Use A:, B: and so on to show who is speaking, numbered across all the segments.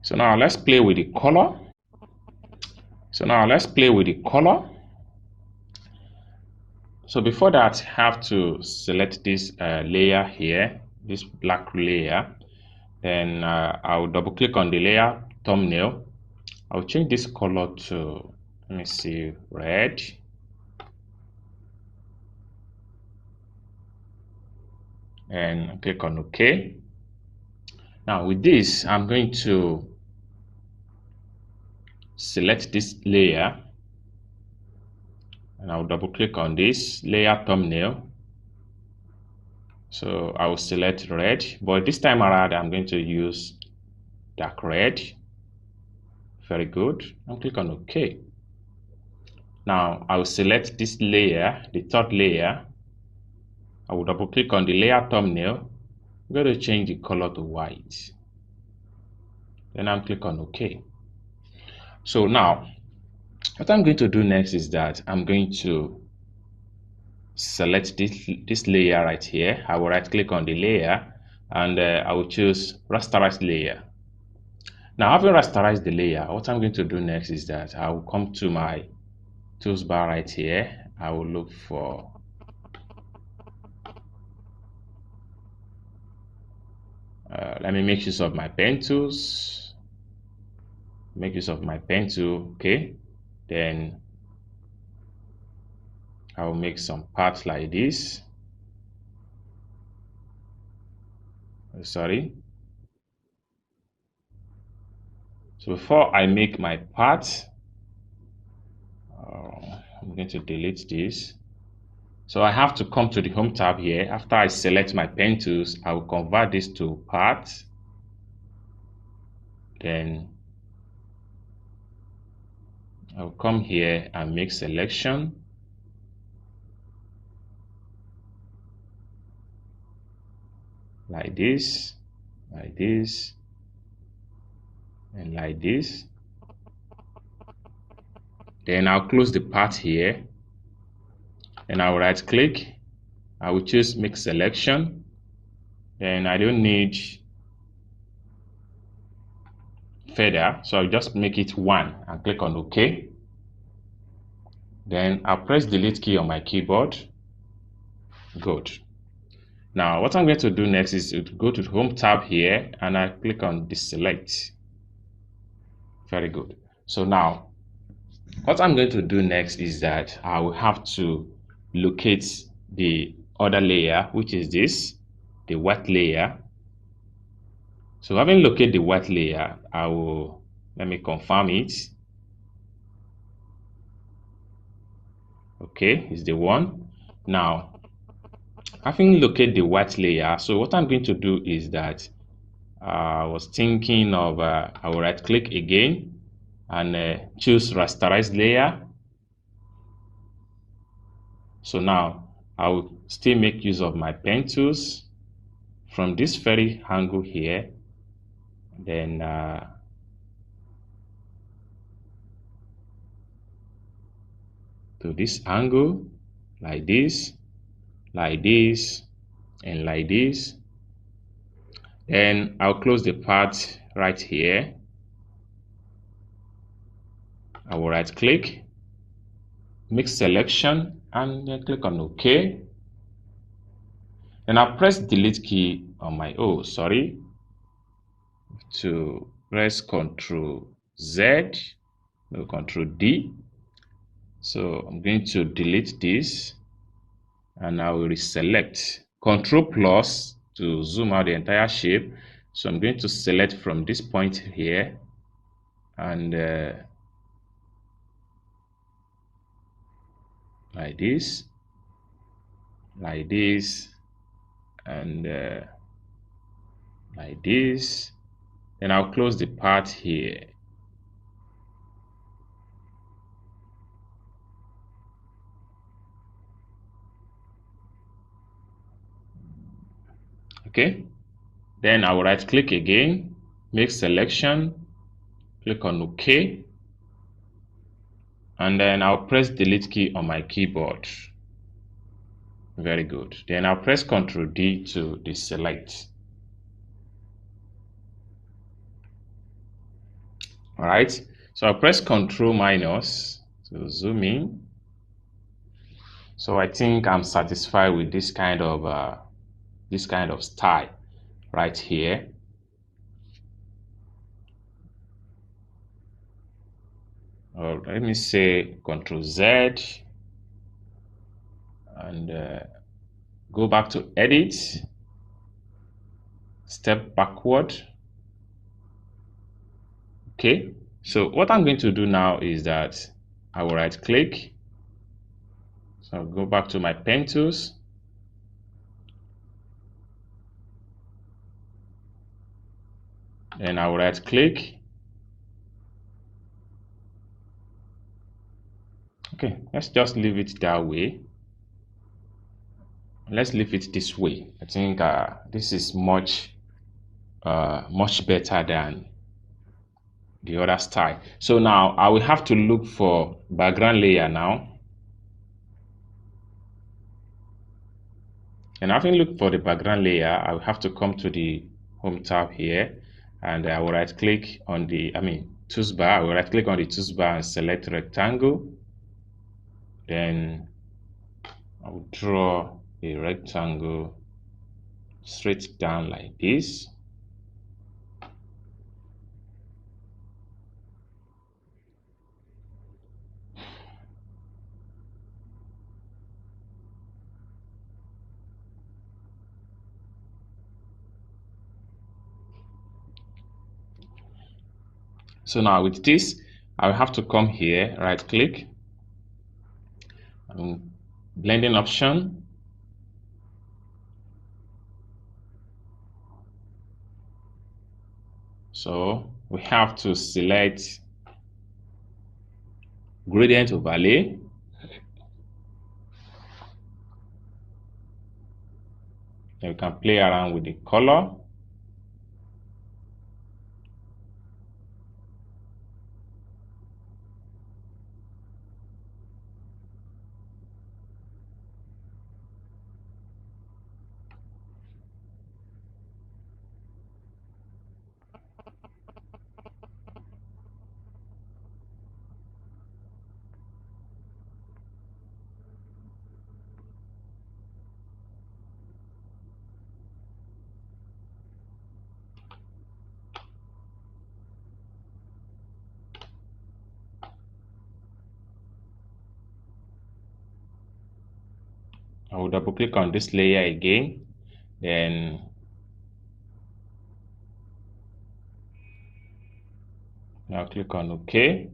A: So now let's play with the color. So before that, I have to select this layer here, this black layer. Then I'll double click on the layer thumbnail. I'll change this color to, let me see, red. And click on OK. Now with this, I'm going to select this layer, and I'll double click on this layer thumbnail. So I will select red, but this time around I'm going to use dark red. Very good, and click on OK. Now I will select this layer, the third layer. I will double click on the layer thumbnail. I'm going to change the color to white. Then I'll click on OK. So now what I'm going to do next is that I'm going to select this layer right here. I will right click on the layer, and I will choose rasterize layer. Now having rasterized the layer, what I'm going to do next is that I will come to my tools bar right here. I will look for let me make use of my pen tools. Make use of my pen tool. Okay, then I will make some parts like this. Sorry. So before I make my part, I'm going to delete this. So I have to come to the home tab here. After I select my pen tools, I will convert this to part. Then I'll come here and make selection. Like this, like this, and like this. Then I'll close the part here, and I'll right click. I will choose make selection. Then I don't need feather, so I'll just make it 1 and click on OK. Then I'll press delete key on my keyboard. Good. Now what I'm going to do next is to go to the home tab here, and I click on deselect. Very good. So now what I'm going to do next is that I will have to locate the other layer, which is this, the white layer. So having located the white layer, I will, let me confirm it. Okay, it's the one. Now having located the white layer, so what I'm going to do is that I was thinking of I will right click again and choose rasterize layer. So now I will still make use of my pen tools from this very angle here. Then to this angle, like this, like this, and like this. Then I'll close the part right here. I will right click, make selection, and then click on OK. Then I'll press delete key on my to press Ctrl Z, no, Ctrl D. So I'm going to delete this, and I will reselect. Ctrl plus to zoom out the entire shape. So I'm going to select from this point here, and like this, and like this. Then I'll close the part here. Okay, then I will right click again, make selection, click on OK, and then I'll press delete key on my keyboard. Very good. Then I'll press Ctrl D to deselect. All right, so I'll press Ctrl minus to zoom in. So I think I'm satisfied with this kind of style right here. Or let me say Ctrl Z and go back to edit, step backward. Okay, so what I'm going to do now is that I will right click. So I'll go back to my pen tools. Then I will right click. Okay, let's just leave it that way. Let's leave it this way. I think this is much better than the other style. So now I will have to look for background layer now. And having looked for the background layer, I will have to come to the home tab here, and I will right click on the toolbar. I will right click on the toolbar and select rectangle. Then I will draw a rectangle straight down like this. So now with this, I will have to come here, right click, and blending option. So we have to select gradient overlay. Then we can play around with the color. I will double click on this layer again, then now click on OK.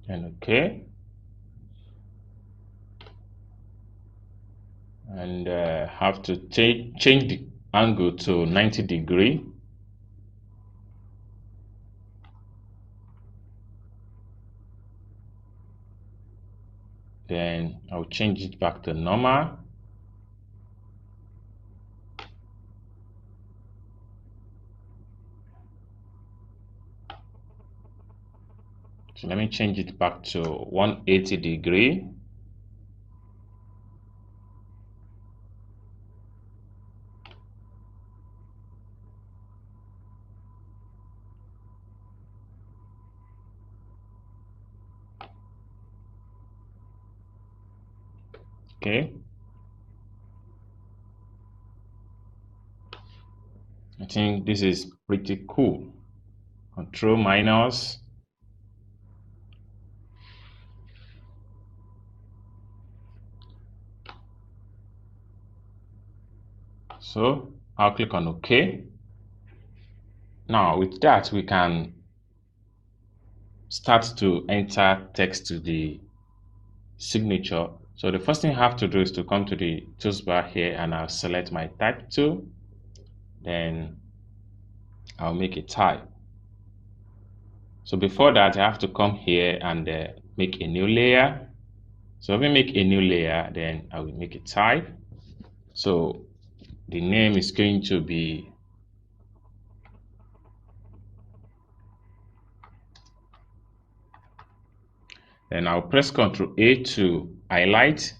A: And OK. And have to change the angle to 90 degree. Then I'll change it back to normal. So let me change it back to 180 degree. Okay. I think this is pretty cool. Control minus. So I'll click on OK. Now with that, we can start to enter text to the signature. So the first thing I have to do is to come to the toolbar here, and I'll select my type tool. Then I'll make a type. So before that, I have to come here and make a new layer. So if I make a new layer, then I will make a type. So the name is going to be Then I'll press Ctrl A to highlight.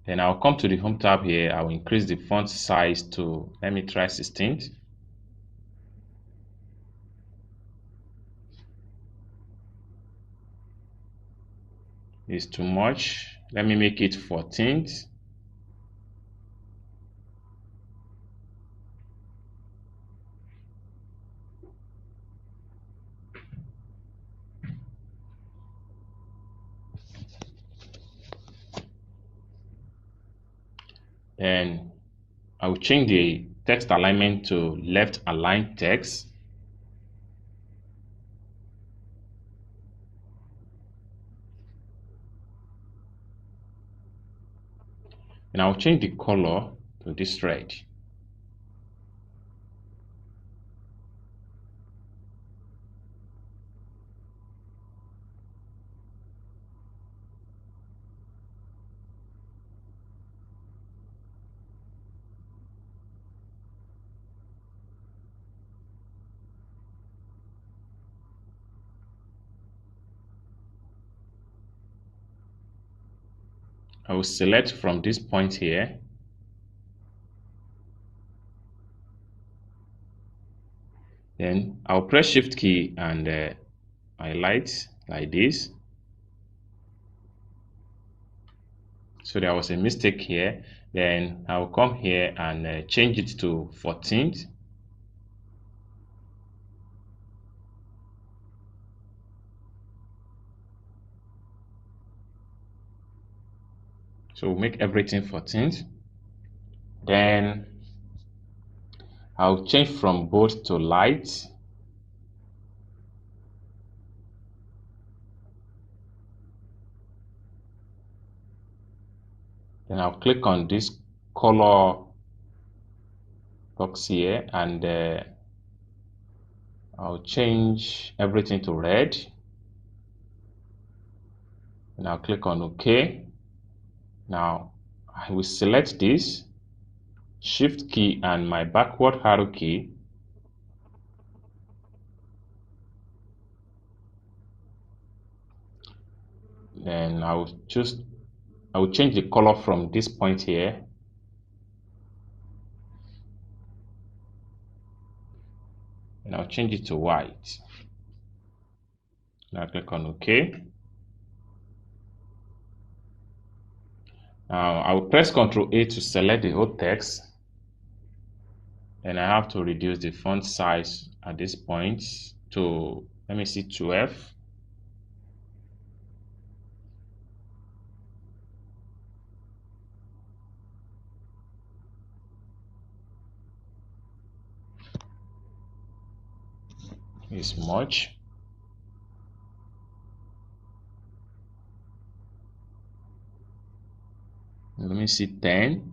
A: Then I'll come to the Home tab here. I'll increase the font size to, let me try 16. It's too much. Let me make it 14. Then I will change the text alignment to left align text. And I'll change the color to this red. I will select from this point here. Then I'll press Shift key and highlight like this. So there was a mistake here. Then I'll come here and change it to 14. So we'll make everything 14. Then I'll change from bold to light. Then I'll click on this color box here and I'll change everything to red. And I'll click on OK. Now I will select this, Shift key and my backward arrow key. Then I will change the color from this point here. And I'll change it to white. Now click on OK. Now I will press Ctrl A to select the whole text. And I have to reduce the font size at this point to, let me see, 12. It's much. Let me see, 10.